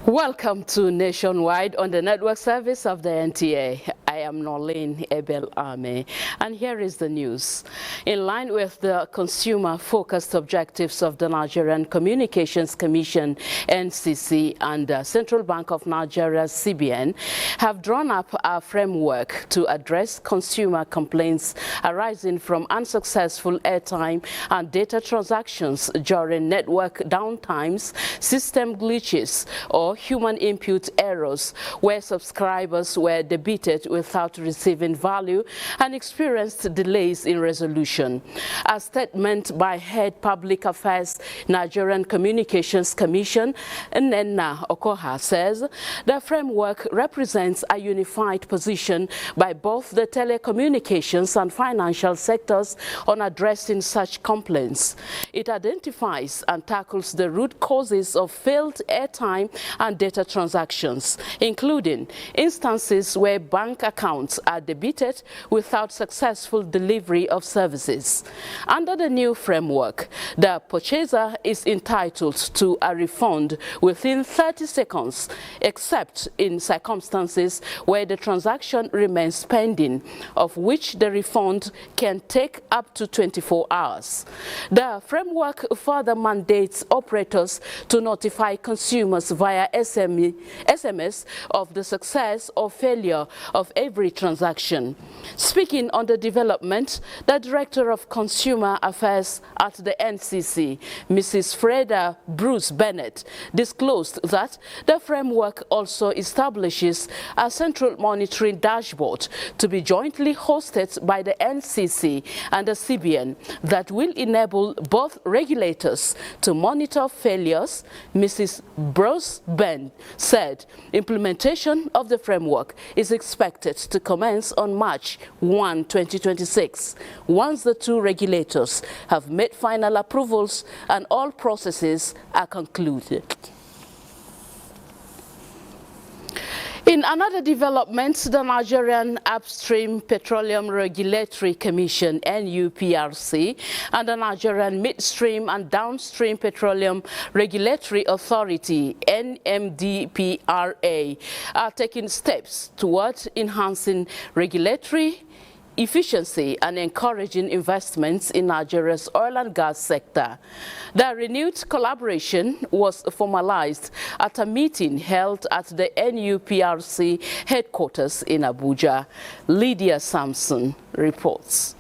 Welcome to Nationwide on the network service of the NTA. I am Norlene Ebel-Ame, and here is the news. In line with the consumer-focused objectives of the Nigerian Communications Commission, NCC, and the Central Bank of Nigeria, CBN, have drawn up a framework to address consumer complaints arising from unsuccessful airtime and data transactions during network downtimes, system glitches, or human input errors where subscribers were debited without receiving value and experienced delays in resolution. A statement by Head Public Affairs Nigerian Communications Commission, Nnenna Okoha, says the framework represents a unified position by both the telecommunications and financial sectors on addressing such complaints. It identifies and tackles the root causes of failed airtime and data transactions, including instances where bank accounts are debited without successful delivery of services. Under the new framework, the purchaser is entitled to a refund within 30 seconds, except in circumstances where the transaction remains pending, of which the refund can take up to 24 hours. The framework further mandates operators to notify consumers via SMS of the success or failure of every transaction. Speaking on the development, the Director of Consumer Affairs at the NCC, Mrs. Freda Bruce Bennett, disclosed that the framework also establishes a central monitoring dashboard to be jointly hosted by the NCC and the CBN that will enable both regulators to monitor failures. Mrs. Bruce Bennett said implementation of the framework is expected to commence on March 1, 2026, once the two regulators have made final approvals and all processes are concluded. In another development, the Nigerian Upstream Petroleum Regulatory Commission, NUPRC, and the Nigerian Midstream and Downstream Petroleum Regulatory Authority, NMDPRA, are taking steps toward enhancing regulatory efficiency and encouraging investments in Nigeria's oil and gas sector. The renewed collaboration was formalized at a meeting held at the NUPRC headquarters in Abuja. Lydia Sampson reports.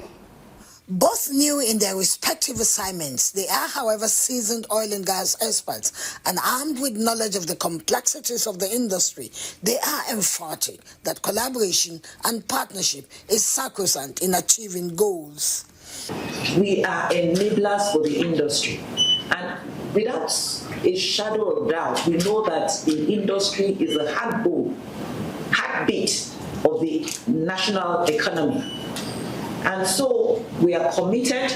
Both new in their respective assignments, they are, however, seasoned oil and gas experts and armed with knowledge of the complexities of the industry. They are emphatic that collaboration and partnership is sacrosanct in achieving goals. We are enablers for the industry, and without a shadow of doubt, we know that the industry is a heartbeat of the national economy. And so we are committed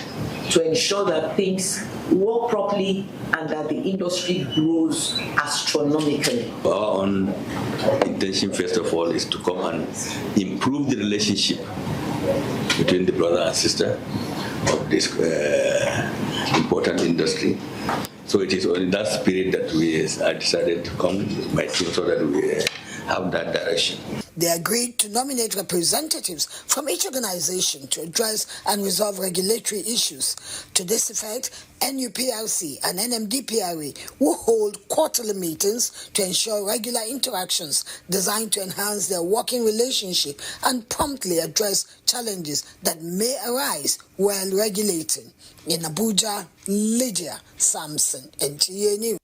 to ensure that things work properly and that the industry grows astronomically. Our own intention, first of all, is to come and improve the relationship between the brother and sister of this important industry. So it is in that spirit that we decided to come with my team so that we have that direction. They agreed to nominate representatives from each organization to address and resolve regulatory issues. To this effect, NUPRC and NMDPRA will hold quarterly meetings to ensure regular interactions designed to enhance their working relationship and promptly address challenges that may arise while regulating. In Abuja, Lydia Sampson, NTA News.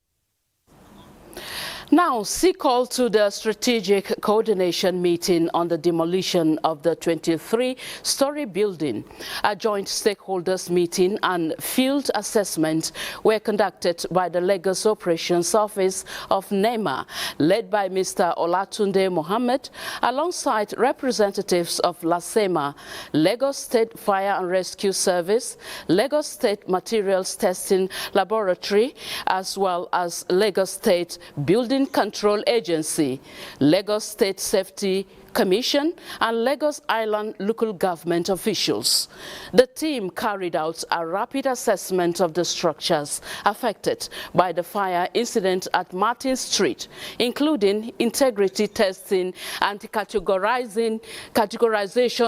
Now, see call to the strategic coordination meeting on the demolition of the 23-story building. A joint stakeholders meeting and field assessment were conducted by the Lagos Operations Office of NEMA, led by Mr. Olatunde Mohammed, alongside representatives of LASEMA, Lagos State Fire and Rescue Service, Lagos State Materials Testing Laboratory, as well as Lagos State Building Building Control Agency, Lagos State Safety Commission, and Lagos Island local government officials. The team carried out a rapid assessment of the structures affected by the fire incident at Martin Street, including integrity testing and categorization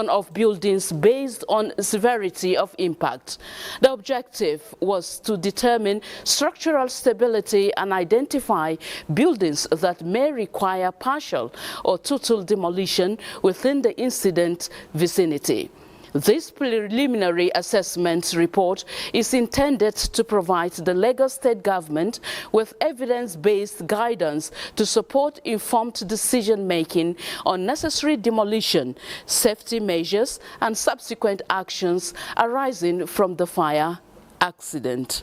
of buildings based on severity of impact. The objective was to determine structural stability and identify buildings that may require partial or total demolition within the incident vicinity. This preliminary assessment report is intended to provide the Lagos State government with evidence-based guidance to support informed decision-making on necessary demolition, safety measures, and subsequent actions arising from the fire accident.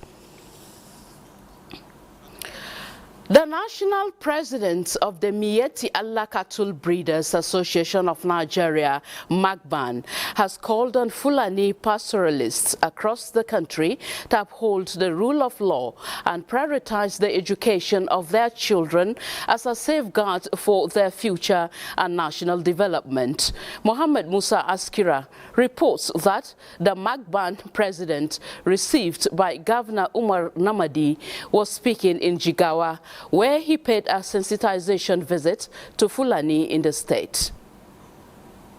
The national president of the Miyetti Allah Cattle Breeders Association of Nigeria, MACBAN, has called on Fulani pastoralists across the country to uphold the rule of law and prioritize the education of their children as a safeguard for their future and national development. Mohammed Musa Askira reports that the MACBAN president, received by Governor Umar Namadi, was speaking in Jigawa, where he paid a sensitization visit to Fulani in the state.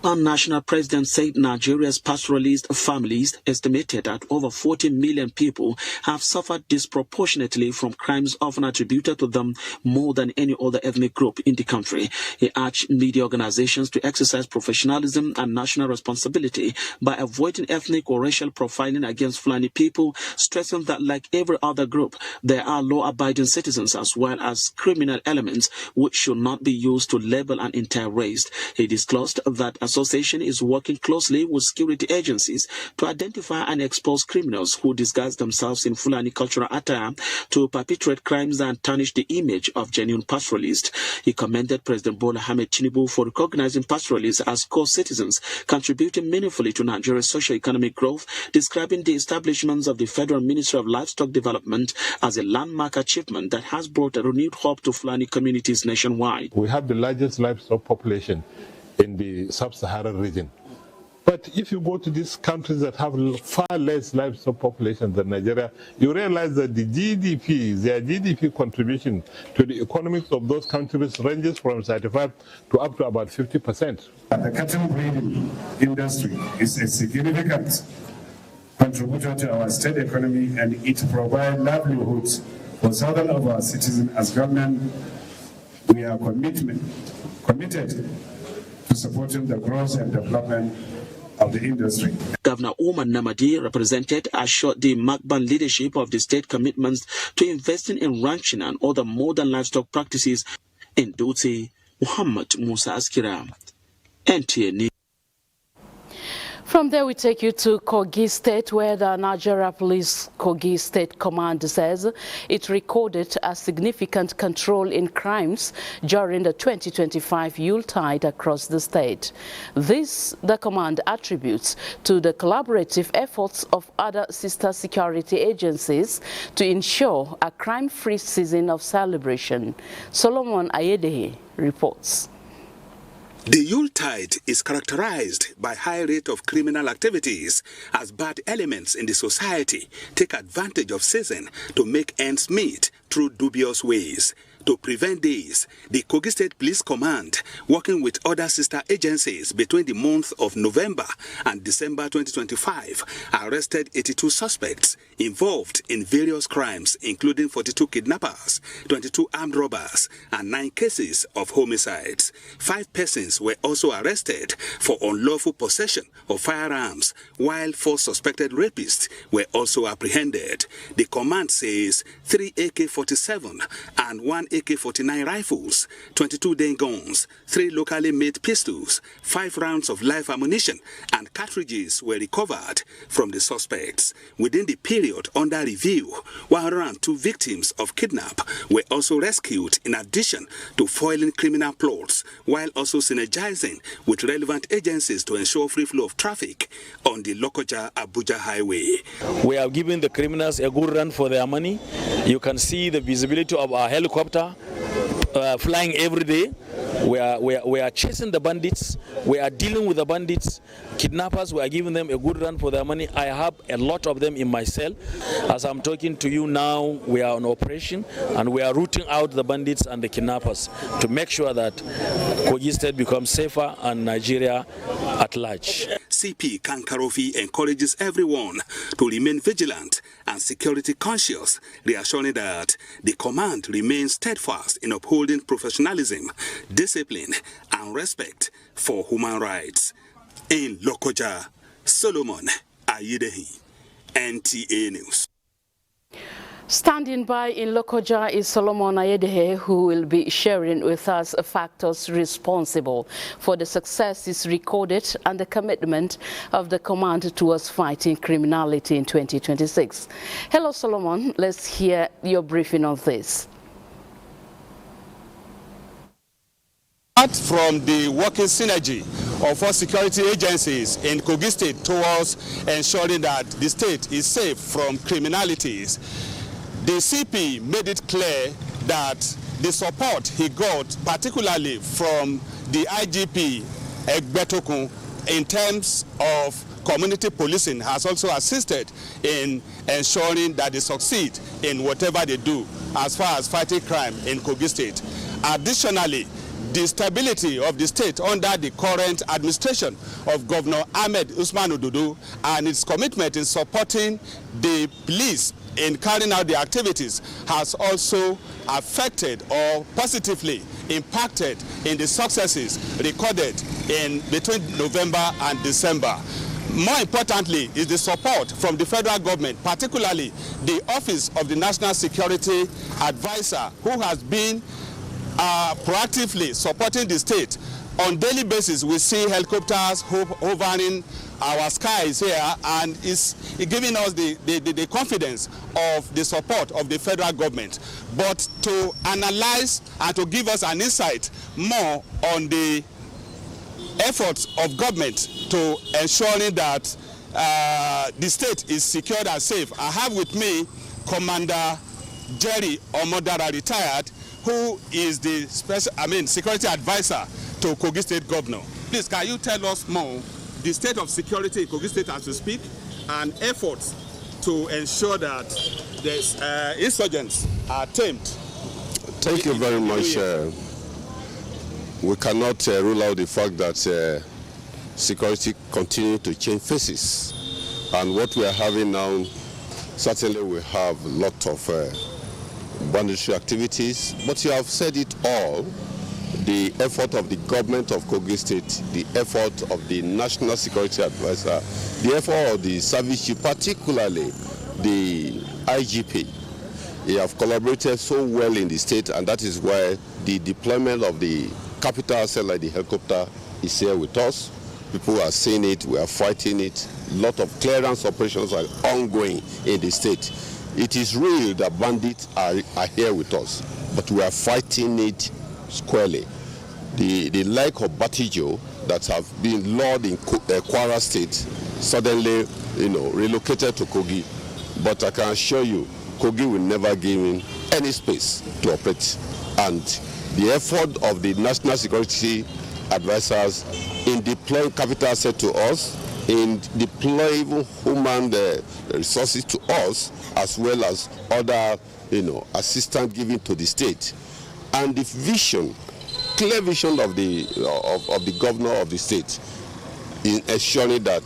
Our national president said Nigeria's pastoralist families estimated that over 40 million people have suffered disproportionately from crimes often attributed to them more than any other ethnic group in the country. He urged media organizations to exercise professionalism and national responsibility by avoiding ethnic or racial profiling against Fulani people, stressing that like every other group, there are law-abiding citizens as well as criminal elements which should not be used to label an entire race. He disclosed that association is working closely with security agencies to identify and expose criminals who disguise themselves in Fulani cultural attire to perpetrate crimes and tarnish the image of genuine pastoralists. He commended President Bola Ahmed Tinubu for recognizing pastoralists as core citizens, contributing meaningfully to Nigeria's socio-economic growth, describing the establishment of the Federal Ministry of Livestock Development as a landmark achievement that has brought a renewed hope to Fulani communities nationwide. We have the largest livestock population in the sub-Saharan region. But if you go to these countries that have far less livestock population than Nigeria, you realize that the GDP, their GDP contribution to the economics of those countries ranges from 35 to up to about 50%. The cattle breeding industry is a significant contributor to our state economy, and it provides livelihoods for thousands of our citizens. As government, we are committed to supporting the growth and development of the industry. Governor Umar Namadi represented assured the MACBAN leadership of the state commitments to investing in ranching and other modern livestock practices in Dutse. Muhammad Musa Askira, NTA News. From there, we take you to Kogi State, where the Nigeria Police Kogi State Command says it recorded a significant control in crimes during the 2025 Yuletide across the state. This, the command attributes to the collaborative efforts of other sister security agencies to ensure a crime-free season of celebration. Solomon Ayedehe reports. The Yuletide is characterized by high rate of criminal activities as bad elements in the society take advantage of season to make ends meet through dubious ways. To prevent this, the Kogi State Police Command, working with other sister agencies between the month of November and December 2025, arrested 82 suspects involved in various crimes, including 42 kidnappers, 22 armed robbers, and 9 cases of homicides. 5 persons were also arrested for unlawful possession of firearms, while 4 suspected rapists were also apprehended. The command says 3 AK-47 and 1 AK-49 rifles, 22 day guns, 3 locally made pistols, 5 rounds of live ammunition, and cartridges were recovered from the suspects. Within the period under review, 102 victims of kidnap were also rescued, in addition to foiling criminal plots, while also synergizing with relevant agencies to ensure free flow of traffic on the Lokoja-Abuja highway. We have given the criminals a good run for their money. You can see the visibility of our helicopter flying every day. We are chasing the bandits. We are dealing with the bandits. Kidnappers, we are giving them a good run for their money. I have a lot of them in my cell. As I'm talking to you now, we are on operation and we are rooting out the bandits and the kidnappers to make sure that Kogi State becomes safer and Nigeria at large. CP Kankarofi encourages everyone to remain vigilant and security conscious, reassuring that the command remains steadfast in upholding professionalism, discipline, and respect for human rights. In Lokoja, Solomon Ayidehi, NTA News. Standing by in Lokoja is Solomon Ayedehe, who will be sharing with us factors responsible for the successes recorded and the commitment of the command towards fighting criminality in 2026. Hello, Solomon. Let's hear your briefing on this. Apart from the working synergy of all security agencies in Kogi State towards ensuring that the state is safe from criminalities, the CP made it clear that the support he got, particularly from the IGP Egbetokun, in terms of community policing, has also assisted in ensuring that they succeed in whatever they do as far as fighting crime in Kogi State. Additionally, the stability of the state under the current administration of Governor Ahmed Usman Ododo and its commitment in supporting the police in carrying out the activities has also affected or positively impacted in the successes recorded in between November and December. More importantly is the support from the federal government, particularly the Office of the National Security Advisor, who has been proactively supporting the state. On daily basis, we see helicopters hovering our skies here, and is giving us the confidence of the support of the federal government. But to analyze and to give us an insight more on the efforts of government to ensuring that the state is secured and safe, I have with me Commander Jerry Omodara, retired, who is the security advisor to Kogi State Governor. Please, can you tell us more the state of security in Kogi State as we speak, and efforts to ensure that the insurgents are tamed? Thank you very much. We cannot rule out the fact that security continues to change faces, and what we are having now, certainly we have a lot of banditry activities, but you have said it all. The effort of the government of Kogi State, the effort of the National Security Advisor, the effort of the service chief, particularly the IGP, they have collaborated so well in the state, and that is why the deployment of the capital asset like the helicopter is here with us. People are seeing it, we are fighting it. A lot of clearance operations are ongoing in the state. It is real that bandits are here with us, but we are fighting it squarely. The like of Batijo that have been lured in Kwara State suddenly, relocated to Kogi. But I can assure you, Kogi will never give him any space to operate. And the effort of the National Security Advisors in deploying capital asset to us, in deploying human resources to us, as well as other, assistance given to the state, and the vision, clear vision of the governor of the state, in ensuring that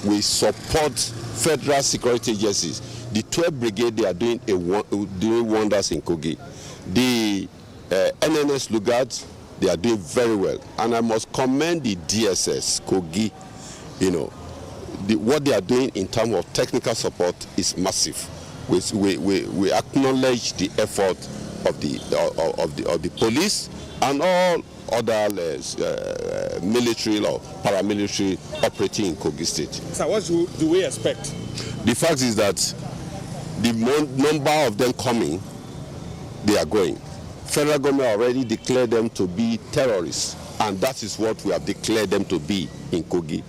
we support federal security agencies. The 12th Brigade, they are doing wonders in Kogi. The NNS Lugard, they are doing very well, and I must commend the DSS Kogi. What they are doing in terms of technical support is massive. We acknowledge the effort of the police and all other military or paramilitary operating in Kogi State. So what do we expect? The fact is that the number of them coming, they are going. Federal government already declared them to be terrorists, and that is what we have declared them to be in Kogi.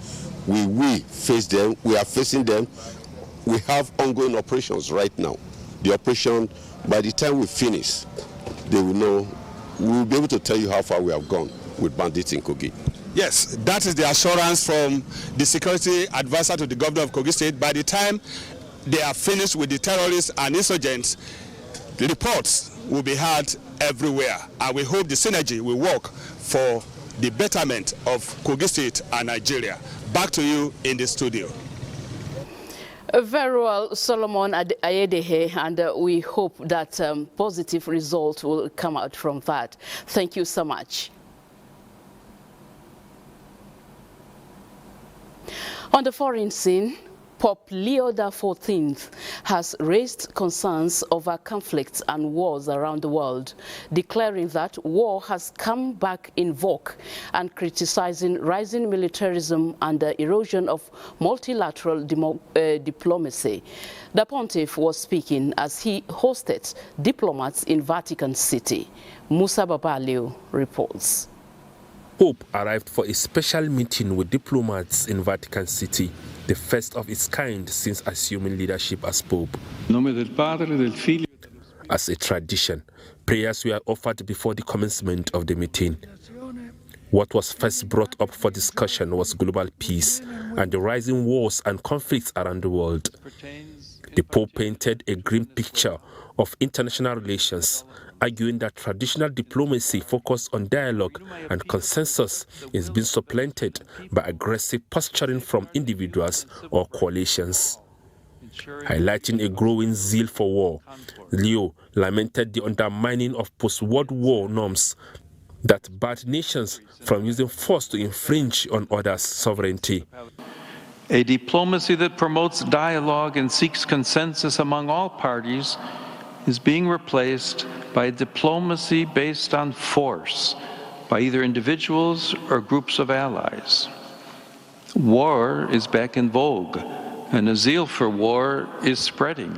We face them, we are facing them. We have ongoing operations right now. The operation, by the time we finish, they will know we will be able to tell you how far we have gone with bandits in Kogi. Yes, that is the assurance from the security advisor to the governor of Kogi State. By the time they are finished with the terrorists and insurgents, the reports will be heard everywhere. And we hope the synergy will work for the betterment of Kogi State and Nigeria. Back to you in the studio. Very well, Solomon Ayedehe, and we hope that positive results will come out from that. Thank you so much. On the foreign scene, Pope Leo XIV has raised concerns over conflicts and wars around the world, declaring that war has come back in vogue and criticizing rising militarism and the erosion of multilateral diplomacy. The pontiff was speaking as he hosted diplomats in Vatican City. Musa Babalio reports. Pope arrived for a special meeting with diplomats in Vatican City, the first of its kind since assuming leadership as Pope. As a tradition, prayers were offered before the commencement of the meeting. What was first brought up for discussion was global peace and the rising wars and conflicts around the world. The Pope painted a grim picture of international relations, arguing that traditional diplomacy focused on dialogue and consensus is being supplanted by aggressive posturing from individuals or coalitions. Highlighting a growing zeal for war, Leo lamented the undermining of post-World War norms that barred nations from using force to infringe on others' sovereignty. A diplomacy that promotes dialogue and seeks consensus among all parties is being replaced by a diplomacy based on force by either individuals or groups of allies. War is back in vogue, and a zeal for war is spreading.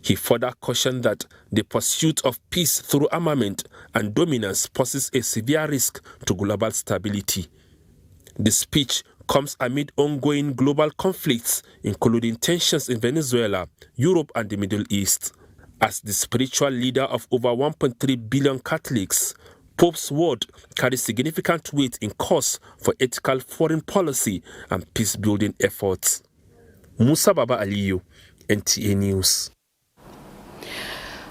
He further cautioned that the pursuit of peace through armament and dominance poses a severe risk to global stability. The speech comes amid ongoing global conflicts, including tensions in Venezuela, Europe, and the Middle East. As the spiritual leader of over 1.3 billion Catholics, Pope's word carries significant weight in calls for ethical foreign policy and peace-building efforts. Musa Baba Aliyu, NTA News.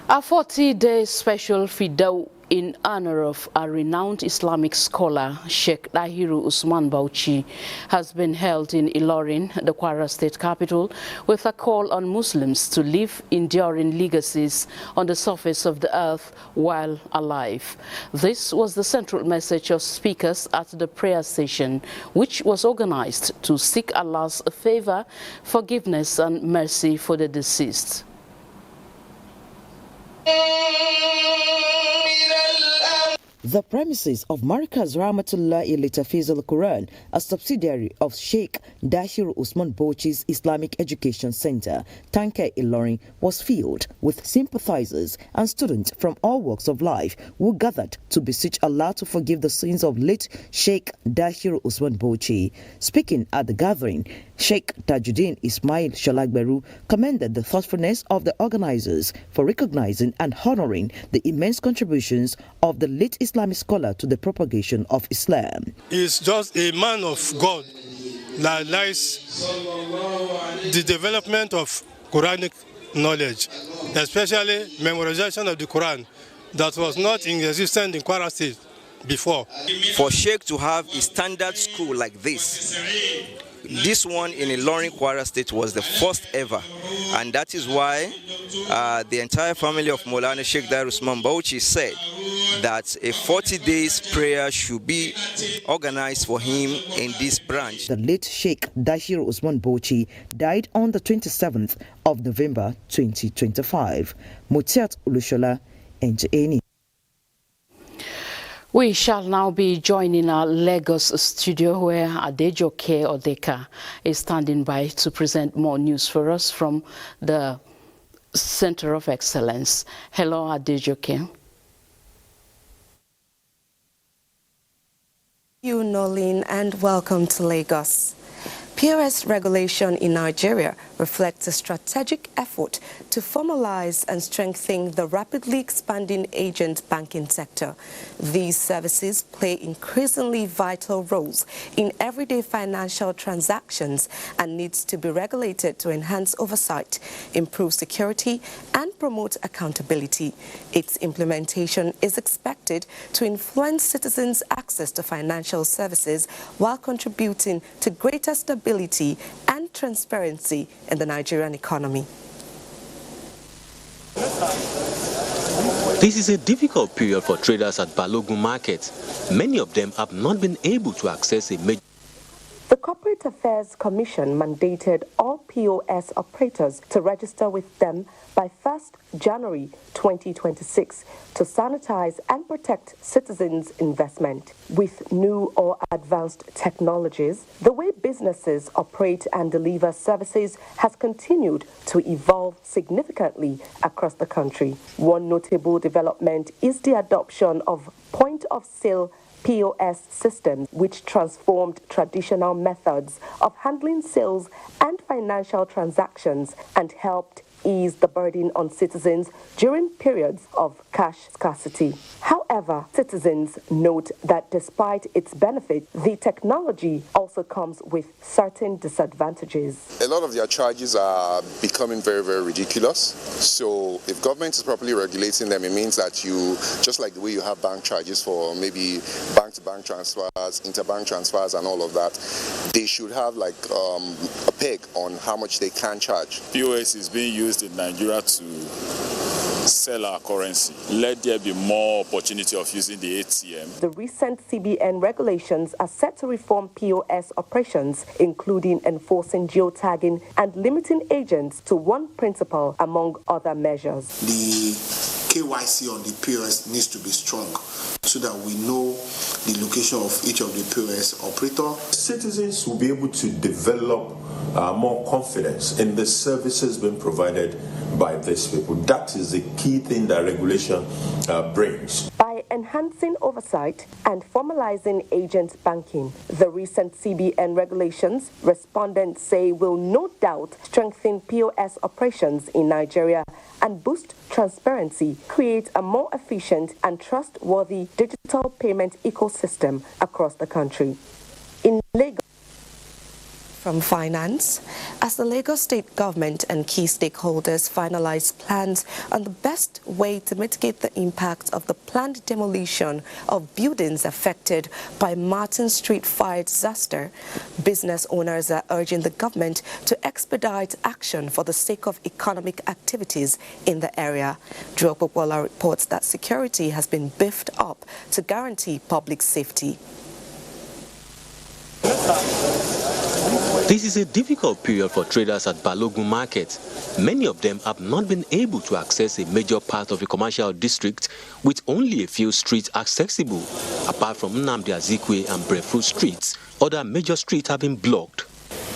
A 40-day special fidel in honor of a renowned Islamic scholar, Sheikh Dahiru Usman Bauchi, has been held in Ilorin, the Kwara State capital, with a call on Muslims to leave enduring legacies on the surface of the earth while alive. This was the central message of speakers at the prayer session, which was organized to seek Allah's favor, forgiveness, and mercy for the deceased. The premises of Markaz Rahmatullahi Litafiz al-Quran, a subsidiary of Sheikh Dahiru Usman Bauchi's Islamic Education Center, Tanke Ilorin, was filled with sympathizers and students from all walks of life who gathered to beseech Allah to forgive the sins of late Sheikh Dahiru Usman Bauchi. Speaking at the gathering, Sheikh Tajuddin Ismail Shalagberu commended the thoughtfulness of the organizers for recognizing and honoring the immense contributions of the late Islamic scholar to the propagation of Islam. He's just a man of God that likes the development of Quranic knowledge, especially memorization of the Quran that was not in existence in Kwara State before. For Sheikh to have a standard school like this one in Ilorin, Kwara State, was the first ever, and that is why the entire family of Maulana Sheikh Dahiru Usman Bauchi said that a 40 days prayer should be organized for him in this branch. The late Sheikh Dahiru Usman Bauchi died on the 27th of November 2025. Mutiat Ulushola, NTA. We shall now be joining our Lagos studio where Adejoke Odeka is standing by to present more news for us from the Center of Excellence. Hello, Adejoke. Thank you, Nolene, and welcome to Lagos. POS regulation in Nigeria reflects a strategic effort to formalize and strengthen the rapidly expanding agent banking sector. These services play increasingly vital roles in everyday financial transactions and needs to be regulated to enhance oversight, improve security, and promote accountability. Its implementation is expected to influence citizens' access to financial services while contributing to greater stability and transparency in the Nigerian economy. This is a difficult period for traders at Balogun Market. Many of them have not been able to access a major. The Corporate Affairs Commission mandated all POS operators to register with them by 1st January 2026 to sanitize and protect citizens' investment. With new or advanced technologies, the way businesses operate and deliver services has continued to evolve significantly across the country. One notable development is the adoption of point-of-sale POS systems, which transformed traditional methods of handling sales and financial transactions and helped ease the burden on citizens during periods of cash scarcity. However, citizens note that despite its benefits, the technology also comes with certain disadvantages. A lot of their charges are becoming very, very ridiculous. So if government is properly regulating them, it means that you, just like the way you have bank charges for maybe bank-to-bank transfers, interbank transfers and all of that, they should have like a peg on how much they can charge. POS is being used in Nigeria to sell our currency. Let there be more opportunity of using the ATM. The recent CBN regulations are set to reform POS operations, including enforcing geotagging and limiting agents to one principal, among other measures. The KYC on the POS needs to be strong so that we know the location of each of the POS operator. Citizens will be able to develop more confidence in the services being provided by these people. That is the key thing that regulation brings. By enhancing oversight and formalizing agent banking, the recent CBN regulations, respondents say, will no doubt strengthen POS operations in Nigeria and boost transparency, create a more efficient and trustworthy digital payment ecosystem across the country. In Lagos, from finance, as the Lagos State government and key stakeholders finalize plans on the best way to mitigate the impact of the planned demolition of buildings affected by Martin Street fire disaster, business owners are urging the government to expedite action for the sake of economic activities in the area. Drew Popola reports that security has been beefed up to guarantee public safety. This is a difficult period for traders at Balogun Market. Many of them have not been able to access a major part of the commercial district, with only a few streets accessible. Apart from Nnamdi Azikiwe and Breadfruit streets, other major streets have been blocked.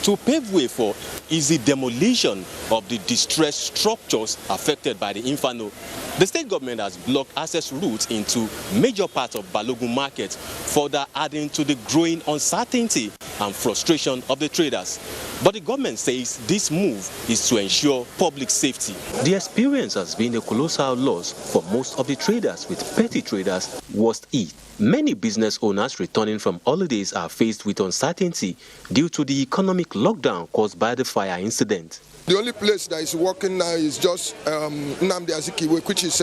To pave way for easy demolition of the distressed structures affected by the inferno, the state government has blocked access routes into major parts of Balogun Market, further adding to the growing uncertainty and frustration of the traders. But the government says this move is to ensure public safety. The experience has been a colossal loss for most of the traders, with petty traders worst hit. Many business owners returning from holidays are faced with uncertainty due to the economic lockdown caused by the fire incident. The only place that is working now is just Nnamdi Azikiwe, which is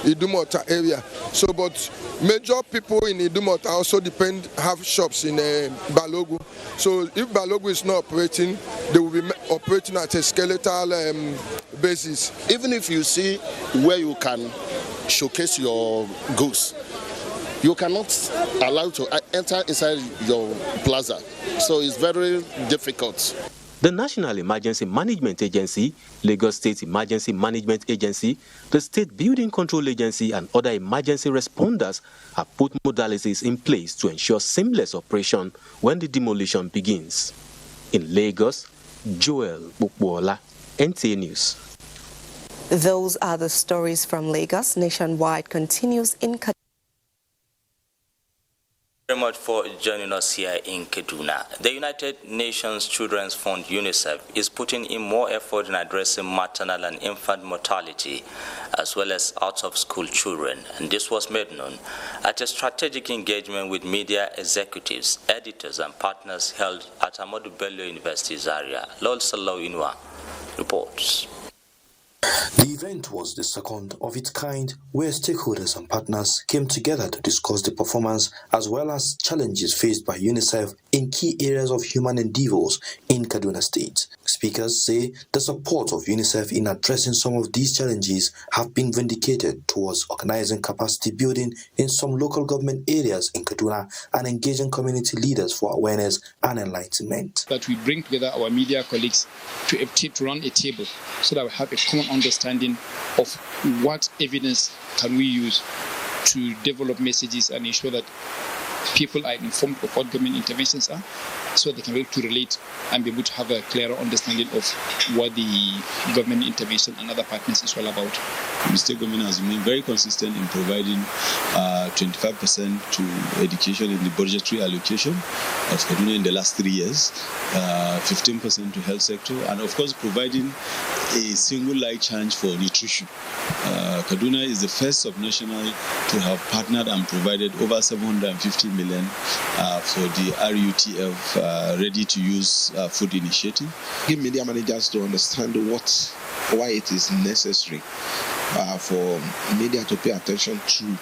Idumota area. So, but major people in Idumota also have shops in Balogun. So, if Balogun is not operating, they will be operating at a skeletal basis. Even if you see where you can showcase your goods, you cannot allow to enter inside your plaza. So it's very difficult. The National Emergency Management Agency, Lagos State Emergency Management Agency, the State Building Control Agency and other emergency responders have put modalities in place to ensure seamless operation when the demolition begins. In Lagos, Joel Bukwola, NTA News. Those are the stories from Lagos. Nationwide continues in Very much for joining us here in Kaduna. The United Nations Children's Fund, UNICEF, is putting in more effort in addressing maternal and infant mortality, as well as out-of-school children. And this was made known at a strategic engagement with media executives, editors, and partners held at Ahmadu Bello University, Zaria. Lol Salau Inwa reports. The event was the second of its kind, where stakeholders and partners came together to discuss the performance as well as challenges faced by UNICEF in key areas of human endeavors in Kaduna State. Speakers say the support of UNICEF in addressing some of these challenges have been vindicated towards organizing capacity building in some local government areas in Kaduna and engaging community leaders for awareness and enlightenment. That we bring together our media colleagues to run a table so that we have a common understanding of what evidence can we use to develop messages and ensure that people are informed of what government interventions are, so they can be able to relate and be able to have a clearer understanding of what the government intervention and other partners is all about. The state government has been very consistent in providing 25% to education in the budgetary allocation of Kaduna in the last 3 years, 15% to health sector, and of course providing a single light change for nutrition. Kaduna is the first subnational to have partnered and provided over 750 million for the RUTF ready-to-use food initiative. Give media managers to understand why it is necessary for media to pay attention to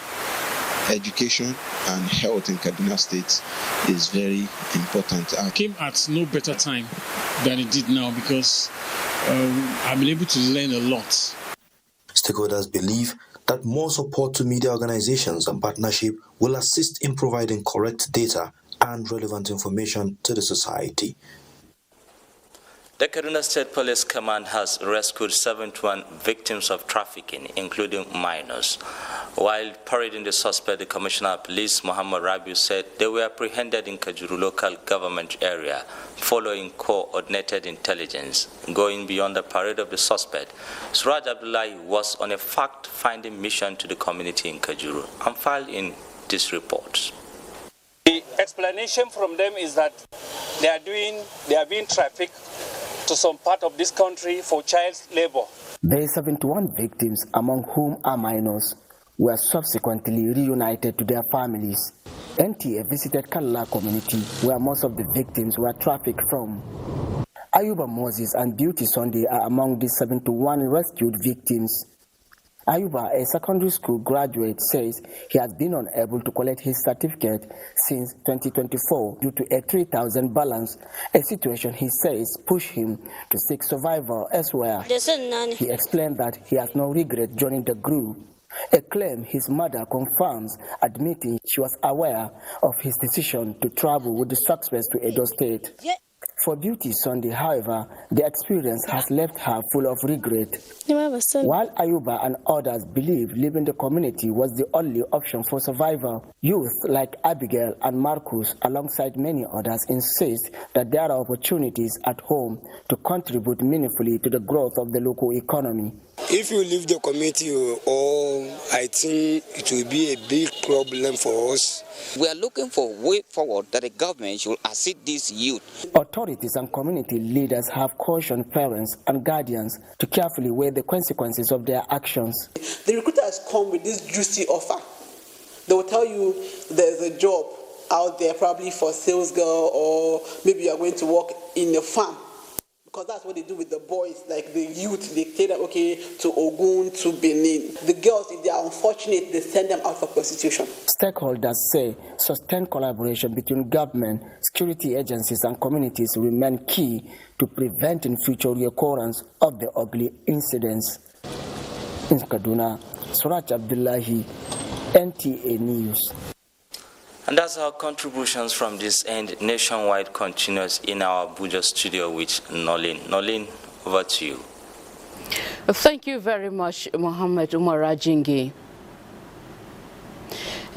education and health in Kaduna State is very important. I came at no better time than it did now because I've been able to learn a lot. Stakeholders believe that more support to media organizations and partnership will assist in providing correct data and relevant information to the society. The Kaduna State Police Command has rescued 71 victims of trafficking, including minors. While parading the suspect, the Commissioner of Police, Muhammad Rabiu, said they were apprehended in Kajuru local government area following coordinated intelligence. Going beyond the parade of the suspect, Suraj Abdullahi was on a fact-finding mission to the community in Kajuru and filed in this report. The explanation from them is that they are being trafficked to some part of this country for child labor. The 71 victims, among whom are minors, were subsequently reunited to their families. NTA visited Kalla community, where most of the victims were trafficked from. Ayuba Moses and Beauty Sunday are among the 71 rescued victims. Ayuba, a secondary school graduate, says he has been unable to collect his certificate since 2024 due to a 3,000 balance, a situation he says pushed him to seek survival elsewhere. He explained that he has no regret joining the group, a claim his mother confirms, admitting she was aware of his decision to travel with the suspects to Edo State. For Beauty Sunday, however, the experience has left her full of regret. While Ayuba and others believe leaving the community was the only option for survival, youth like Abigail and Marcus, alongside many others, insist that there are opportunities at home to contribute meaningfully to the growth of the local economy. If you leave the community, I think it will be a big problem for us. We are looking for a way forward that the government should assist these youth. Authorities and community leaders have cautioned parents and guardians to carefully weigh the consequences of their actions. The recruiters come with this juicy offer. They will tell you there's a job out there, probably for sales girl, or maybe you are going to work in a farm. Because that's what they do with the boys, like the youth. They say that, okay, to Ogun, to Benin. The girls, if they are unfortunate, they send them out for prostitution. Stakeholders say sustained collaboration between government, security agencies, and communities remain key to preventing future reoccurrence of the ugly incidents. In Kaduna, Suraj Abdullahi, NTA News. And that's our contributions from this end. Nationwide continues in our Abuja studio with Nolin. Nolin, over to you. Thank you very much, Mohammed Umar Ajingi.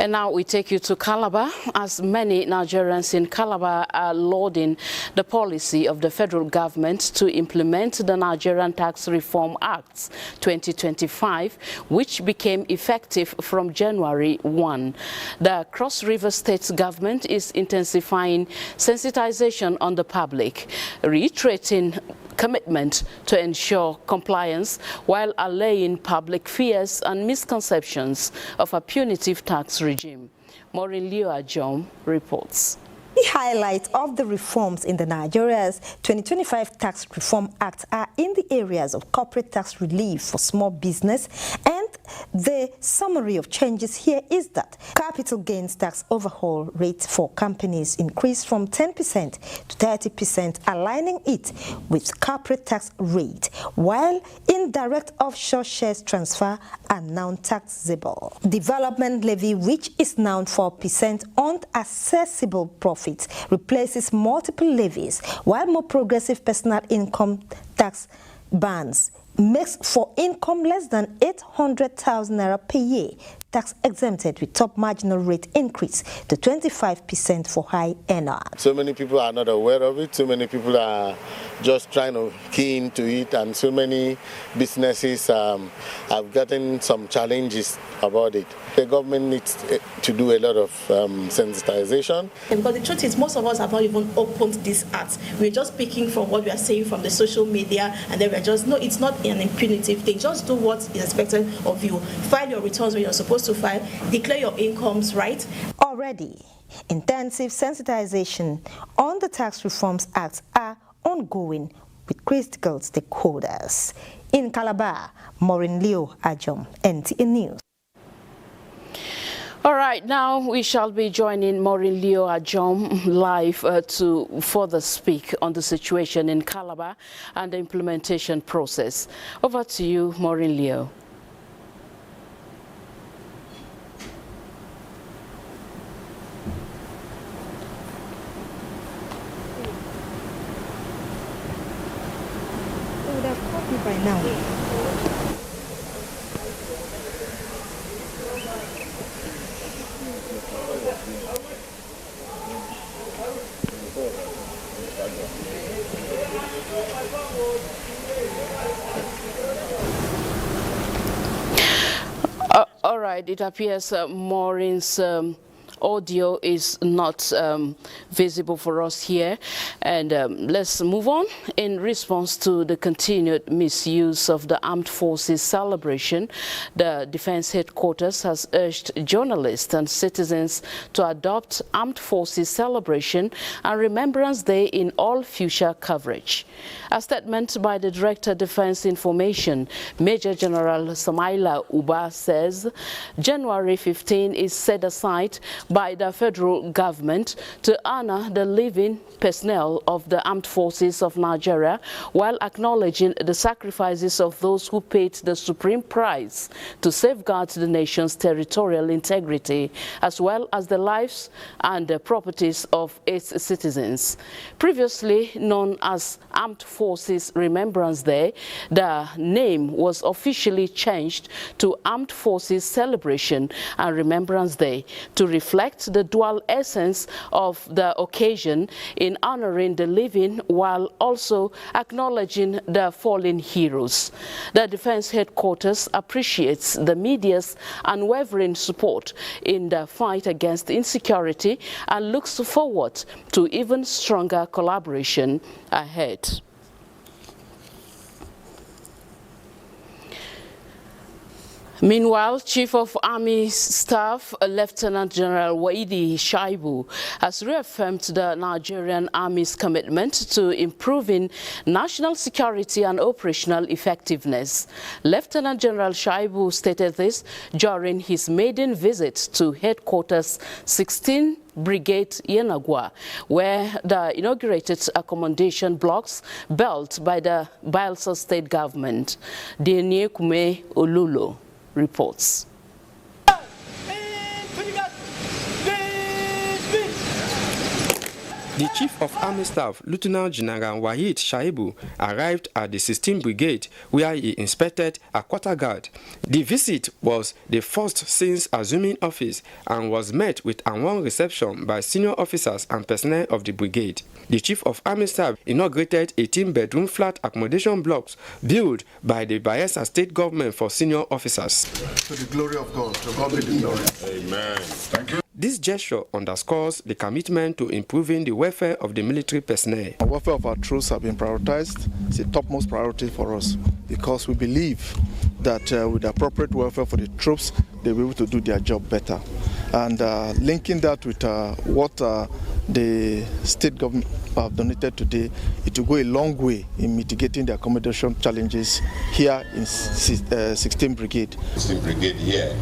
And now we take you to Calabar, as many Nigerians in Calabar are lauding the policy of the federal government to implement the Nigerian Tax Reform Act 2025, which became effective from January 1. The Cross River State government is intensifying sensitization on the public, reiterating commitment to ensure compliance while allaying public fears and misconceptions of a punitive tax regime. Maureen Leo Ajom reports. The highlight of the reforms in the Nigeria's 2025 Tax Reform Act are in the areas of corporate tax relief for small business, and the summary of changes here is that capital gains tax overhaul rate for companies increased from 10% to 30%, aligning it with corporate tax rate, while indirect offshore shares transfer are now taxable. Development levy, which is now 4% on accessible profit, replaces multiple levies, while more progressive personal income tax bans makes for income less than 800,000 naira per year tax exempted, with top marginal rate increase to 25% for high earners. So many people are not aware of it, so many people are just trying to key into it, and so many businesses have gotten some challenges about it. The government needs to do a lot of sensitization. Because the truth is, most of us have not even opened this act. We're just picking from what we are saying from the social media, and then we're just, no, it's not an impunitive thing. Just do what is expected of you. File your returns when you're supposed to file, declare your incomes, right? Already, intensive sensitization on the Tax Reforms Act are ongoing with critical stakeholders. In Calabar, Maureen Leo Ajom, NTA News. All right, now we shall be joining Maureen Leo Ajom live to further speak on the situation in Calabar and the implementation process. Over to you, Maureen Leo. Would have caught me by now. All right, it appears Maureen's audio is not visible for us here, and let's move on. In response to the continued misuse of the Armed Forces celebration, the Defense Headquarters has urged journalists and citizens to adopt Armed Forces celebration and Remembrance Day in all future coverage. A statement by the Director of Defense Information, Major General Samaila Uba, says January 15 is set aside by the federal government to honor the living personnel of the Armed Forces of Nigeria, while acknowledging the sacrifices of those who paid the supreme price to safeguard the nation's territorial integrity, as well as the lives and the properties of its citizens. Previously known as Armed Forces Remembrance Day, the name was officially changed to Armed Forces Celebration and Remembrance Day to reflect the dual essence of the occasion in honoring the living while also acknowledging the fallen heroes. The Defense Headquarters appreciates the media's unwavering support in the fight against insecurity and looks forward to even stronger collaboration ahead. Meanwhile, Chief of Army Staff Lieutenant General Waidi Shaibu has reaffirmed the Nigerian Army's commitment to improving national security and operational effectiveness. Lieutenant General Shaibu stated this during his maiden visit to Headquarters 16 Brigade Yenagwa, where the inaugurated accommodation blocks built by the Bayelsa State Government. Denie Kume Olulo reports. The Chief of Army Staff, Lieutenant General Wahid Shaibu, arrived at the 16th Brigade where he inspected a quarter guard. The visit was the first since assuming office and was met with a warm reception by senior officers and personnel of the brigade. The Chief of Army Staff inaugurated 18-bedroom flat accommodation blocks built by the Bayelsa State Government for senior officers. To the glory of God, to God be the glory. Amen. Thank you. This gesture underscores the commitment to improving the welfare of the military personnel. The welfare of our troops have been prioritized. It's a topmost priority for us because we believe that with the appropriate welfare for the troops, they'll be able to do their job better. And linking that with what the state government have donated today, it will go a long way in mitigating the accommodation challenges here in 16th Brigade. 16th Brigade here.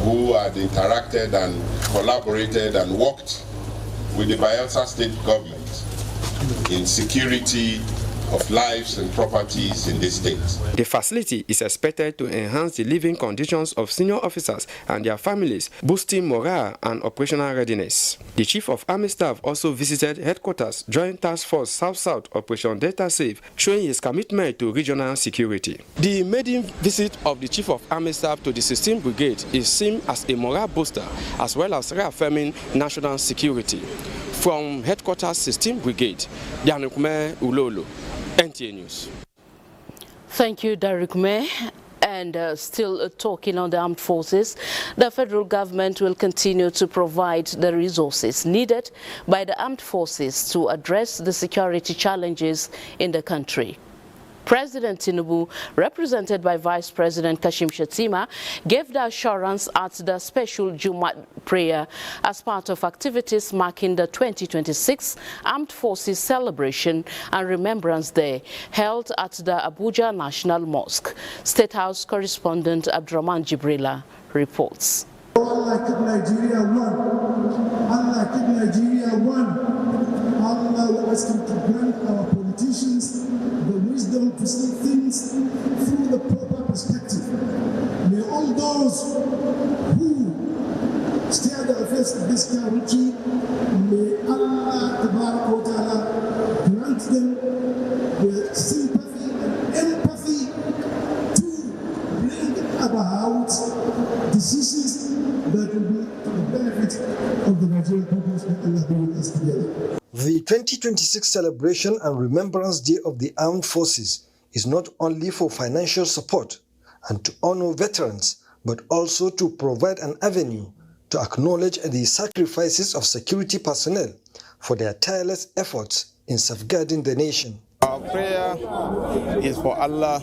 Who had interacted and collaborated and worked with the Bayelsa State Government in security of lives and properties in this state. The facility is expected to enhance the living conditions of senior officers and their families, boosting morale and operational readiness. The Chief of Army Staff also visited headquarters Joint Task Force South-South Operation Data Safe, showing his commitment to regional security. The maiden visit of the Chief of Army Staff to the 16th Brigade is seen as a morale booster as well as reaffirming national security. From headquarters 16th Brigade, Yanukume Ulolo, NTA News. Thank you, Derek May. And still talking on the armed forces, the federal government will continue to provide the resources needed by the armed forces to address the security challenges in the country. President Tinubu, represented by Vice President Kashim Shettima, gave the assurance at the special Jumat prayer as part of activities marking the 2026 Armed Forces Celebration and Remembrance Day held at the Abuja National Mosque. State House correspondent Abdurrahman Jibrila reports. Allah keep Nigeria one. Allah keep Nigeria one. Allah will ask him to grant our politicians the wisdom to see things through the proper perspective. May all those who steer the affairs of this country, may Allah grant them the sympathy and empathy to bring about decisions that will be to the benefit of the Nigerian population. May Allah be with us together. The 2026 celebration and Remembrance Day of the Armed Forces is not only for financial support and to honor veterans, but also to provide an avenue to acknowledge the sacrifices of security personnel for their tireless efforts in safeguarding the nation. Our prayer is for Allah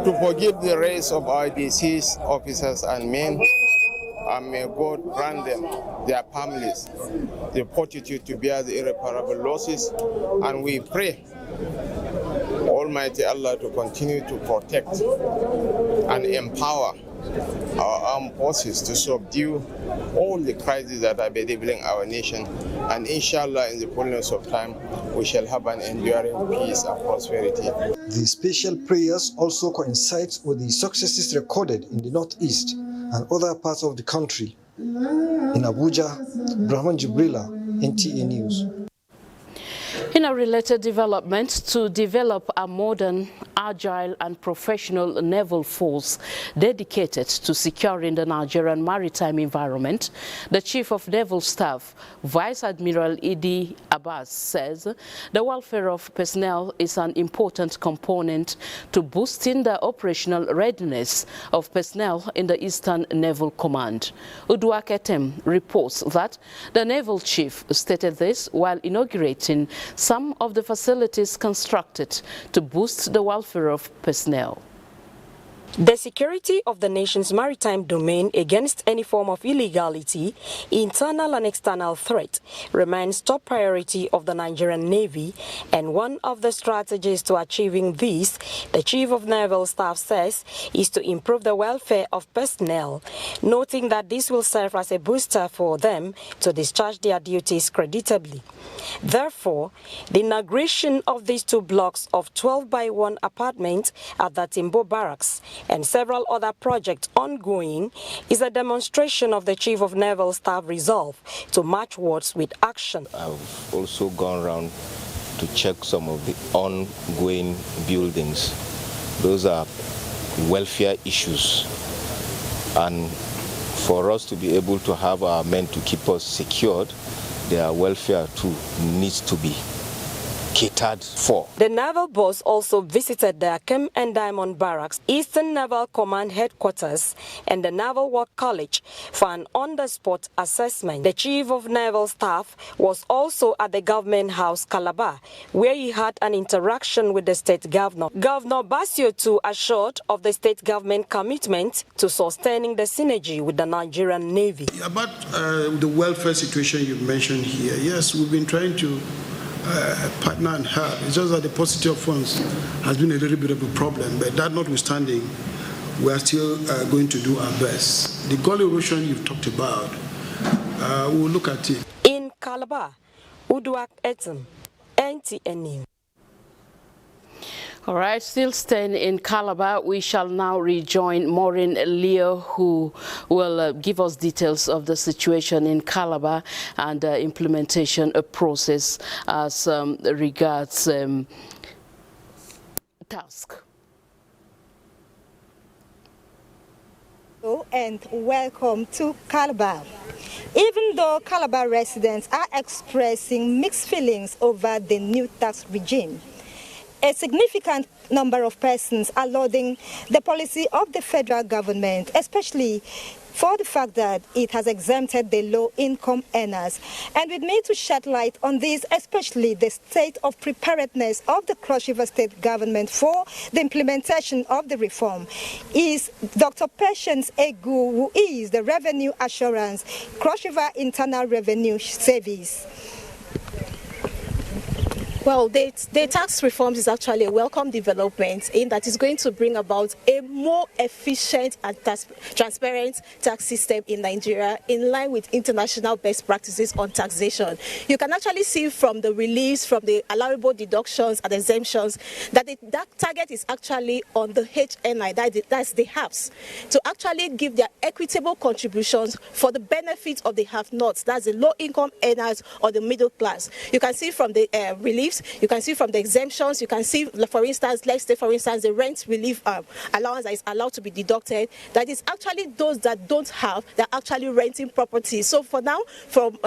to forgive the race of our deceased officers and men, and may God grant them, their families, the fortitude to bear the irreparable losses. And we pray Almighty Allah to continue to protect and empower our armed forces to subdue all the crises that are bedeviling our nation. And inshallah, in the fullness of time, we shall have an enduring peace and prosperity. The special prayers also coincides with the successes recorded in the Northeast and other parts of the country. In Abuja, Brahman Jibrila, NTA News. In a related development, to develop a modern, agile and professional naval force dedicated to securing the Nigerian maritime environment, the Chief of Naval Staff, Vice Admiral Idi Abbas, says the welfare of personnel is an important component to boosting the operational readiness of personnel in the Eastern Naval Command. Udua Ketem reports that the Naval Chief stated this while inaugurating some of the facilities constructed to boost the welfare of personnel. The security of the nation's maritime domain against any form of illegality, internal and external threat, remains top priority of the Nigerian Navy, and one of the strategies to achieving this, the Chief of Naval Staff says, is to improve the welfare of personnel, noting that this will serve as a booster for them to discharge their duties creditably. Therefore, the inauguration of these two blocks of 12-by-1 apartments at the Timbo Barracks and several other projects ongoing is a demonstration of the Chief of Naval Staff resolve to match words with action. I've also gone around to check some of the ongoing buildings. Those are welfare issues, and for us to be able to have our men to keep us secured, their welfare too needs to be catered for. The naval boss also visited the Akem and Diamond Barracks, Eastern Naval Command Headquarters, and the Naval War College for an on-the-spot assessment. The Chief of Naval Staff was also at the Government House, Calabar, where he had an interaction with the state governor. Governor Basio too assured of the state government commitment to sustaining the synergy with the Nigerian Navy. About the welfare situation you mentioned here, yes, we've been trying to partner and help. It's just that the paucity of funds has been a little bit of a problem, but that notwithstanding, we are still going to do our best. The gully erosion you've talked about, we'll look at it. In Calabar, Uduak Etten, NTN. All right, still staying in Calabar, we shall now rejoin Maureen Leo, who will give us details of the situation in Calabar and implementation process as regards task. And welcome to Calabar. Even though Calabar residents are expressing mixed feelings over the new tax regime, a significant number of persons are lauding the policy of the federal government, especially for the fact that it has exempted the low-income earners. And with me to shed light on this, especially the state of preparedness of the Cross River State government for the implementation of the reform, is Dr. Patience Egu, who is the Revenue Assurance Cross River Internal Revenue Service. Well, the tax reforms is actually a welcome development in that it's going to bring about a more efficient and transparent tax system in Nigeria in line with international best practices on taxation. You can actually see from the reliefs, from the allowable deductions and exemptions, that that target is actually on the HNI, that's the HAPs, to actually give their equitable contributions for the benefit of the have-nots, that's the low-income earners or the middle class. You can see from the reliefs, you can see from the exemptions, you can see, for instance, let's say, for instance, the rent relief allowance that is allowed to be deducted, that is actually those that don't have, they're actually renting property. So for now, from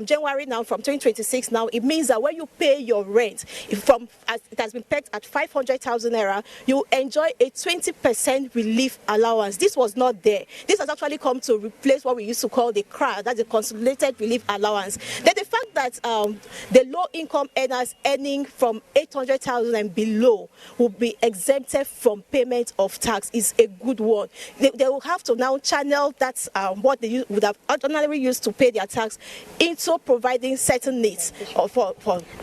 January now, from 2026 now, it means that when you pay your rent, as it has been pegged at 500,000 naira, you enjoy a 20% relief allowance. This was not there. This has actually come to replace what we used to call the CRA, that's the consolidated relief allowance. Then the fact that the low-income earners earning from 800,000 and below will be exempted from payment of tax is a good one. They will have to now channel that what they would have ordinarily used to pay their tax into providing certain needs.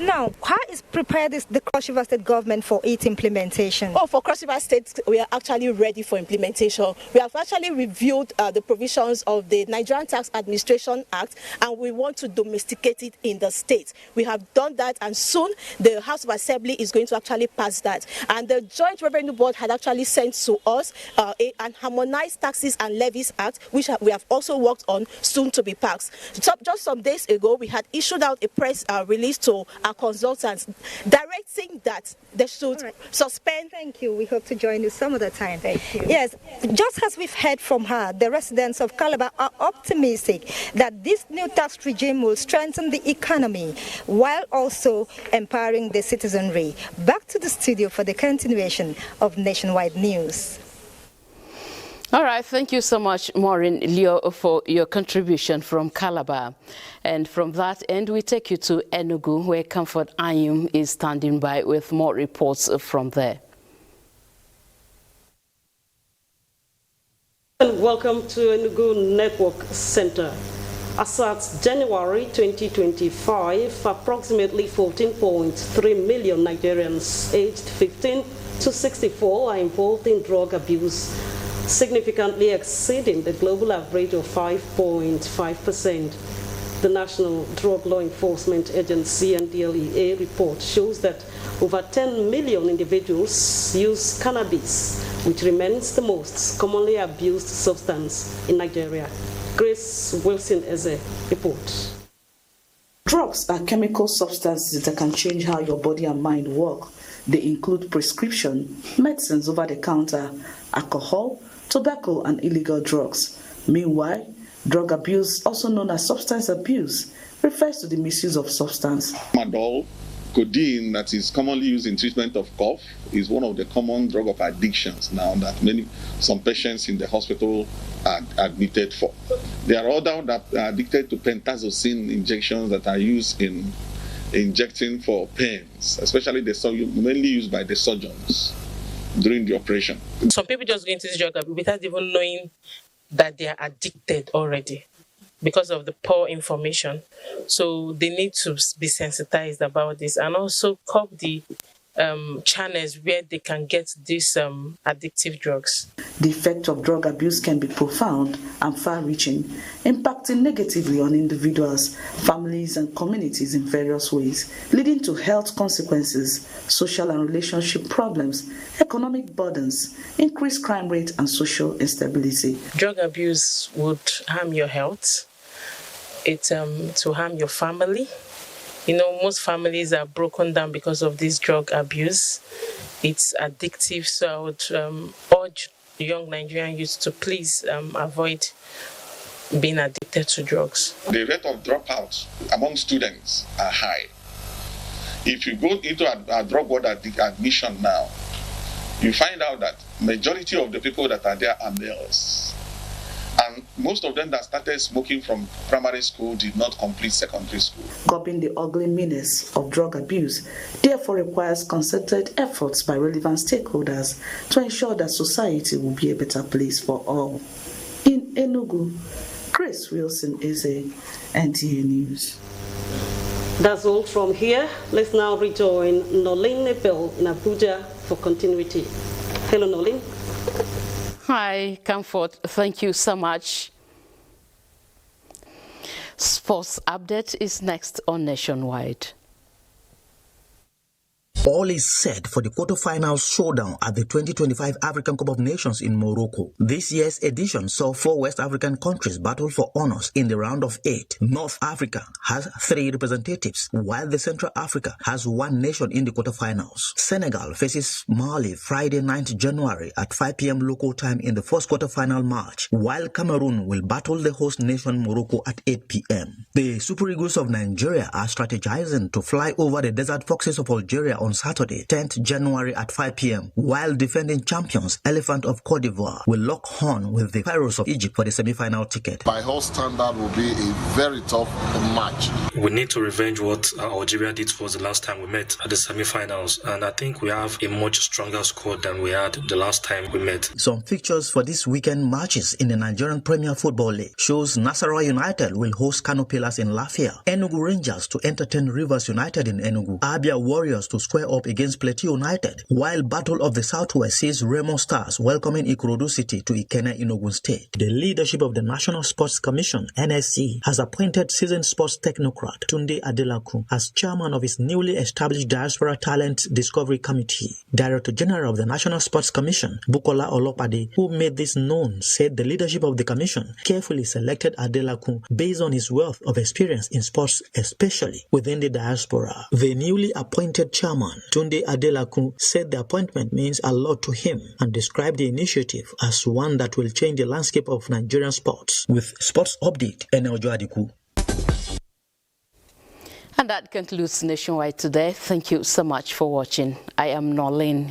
Now, how is prepared the Cross River State government for its implementation? Oh, for Cross River State, we are actually ready for implementation. We have actually reviewed the provisions of the Nigerian Tax Administration Act, and we want to domesticate it in the state. We have done that, and soon the House of Assembly is going to actually pass that. And the Joint Revenue Board had actually sent to us an Harmonized Taxes and Levies Act, which we have also worked on, soon to be passed. So just some days ago, we had issued out a press release to our consultants directing that they should suspend. Thank you. We hope to join you some other time. Thank you. Yes, just as we've heard from her, the residents of Calabar are optimistic that this new tax regime will strengthen the economy while also empowering the citizenry. Back to the studio for the continuation of Nationwide News. All right, thank you so much, Maureen Leo, for your contribution from Calabar. And from that end, we take you to Enugu, where Comfort Ayum is standing by with more reports from there. And welcome to Enugu Network Center. As at January 2025, approximately 14.3 million Nigerians aged 15 to 64 are involved in drug abuse, significantly exceeding the global average of 5.5%. The National Drug Law Enforcement Agency NDLEA report shows that over 10 million individuals use cannabis which remains the most commonly abused substance in Nigeria. Grace Wilson is a report. Drugs are chemical substances that can change how your body and mind work. They include prescription, medicines over the counter, alcohol, tobacco, and illegal drugs. Meanwhile, drug abuse, also known as substance abuse, refers to the misuse of substance. Tramadol, codeine, that is commonly used in treatment of cough, is one of the common drug of addictions now that some patients in the hospital are admitted for. There are others that are addicted to pentazocine injections that are used in injecting for pains, especially mainly used by the surgeons during the operation. Some people just go into this drug abuse without even knowing that they are addicted already because of the poor information. So they need to be sensitized about this and also curb the channels where they can get these addictive drugs. The effect of drug abuse can be profound and far-reaching, impacting negatively on individuals, families, and communities in various ways, leading to health consequences, social and relationship problems, economic burdens, increased crime rate, and social instability. Drug abuse would harm your health. It to harm your family. You know, most families are broken down because of this drug abuse. It's addictive, so I would urge young Nigerian youth to please avoid being addicted to drugs. The rate of dropouts among students are high. If you go into a drug board admission now, you find out that majority of the people that are there are males. And most of them that started smoking from primary school did not complete secondary school. Curbing the ugly menace of drug abuse therefore requires concerted efforts by relevant stakeholders to ensure that society will be a better place for all. In Enugu, Grace Wilson is a NTA News. That's all from here. Let's now rejoin Nolene Ebel in Abuja for continuity. Hello, Nolene. Hi, Comfort. Thank you so much. Sports update is next on Nationwide. All is set for the quarterfinals showdown at the 2025 African Cup of Nations in Morocco. This year's edition saw 4 West African countries battle for honors in the round of 8. North Africa has 3 representatives, while the Central Africa has 1 nation in the quarterfinals. Senegal faces Mali Friday 9th January at 5 p.m. local time in the first quarterfinal match, while Cameroon will battle the host nation Morocco at 8 p.m. The Super Eagles of Nigeria are strategizing to fly over the Desert Foxes of Algeria on Saturday, 10th January at 5 p.m., while defending champions Elephant of Cote d'Ivoire will lock horn with the Pharaohs of Egypt for the semi-final ticket. By whole standard will be a very tough match. We need to revenge what Algeria did to us the last time we met at the semi-finals, and I think we have a much stronger squad than we had the last time we met. Some fixtures for this weekend matches in the Nigerian Premier Football League shows Nasarawa United will host Kano Pillars in Lafia, Enugu Rangers to entertain Rivers United in Enugu, Abia Warriors to square up against Plateau United, while Battle of the Southwest sees Remo Stars welcoming Ikorodu City to Ikenne in Ogun State. The leadership of the National Sports Commission, NSC, has appointed seasoned sports technocrat Tunde Adelaku as chairman of its newly established Diaspora Talent Discovery Committee. Director General of the National Sports Commission, Bukola Olopade, who made this known, said the leadership of the commission carefully selected Adelaku based on his wealth of experience in sports, especially within the diaspora. The newly appointed chairman, Tunde Adelaku, said the appointment means a lot to him and described the initiative as one that will change the landscape of Nigerian sports. With Sports Update, Eneljo Adiku. And that concludes Nationwide today. Thank you so much for watching. I am Nolene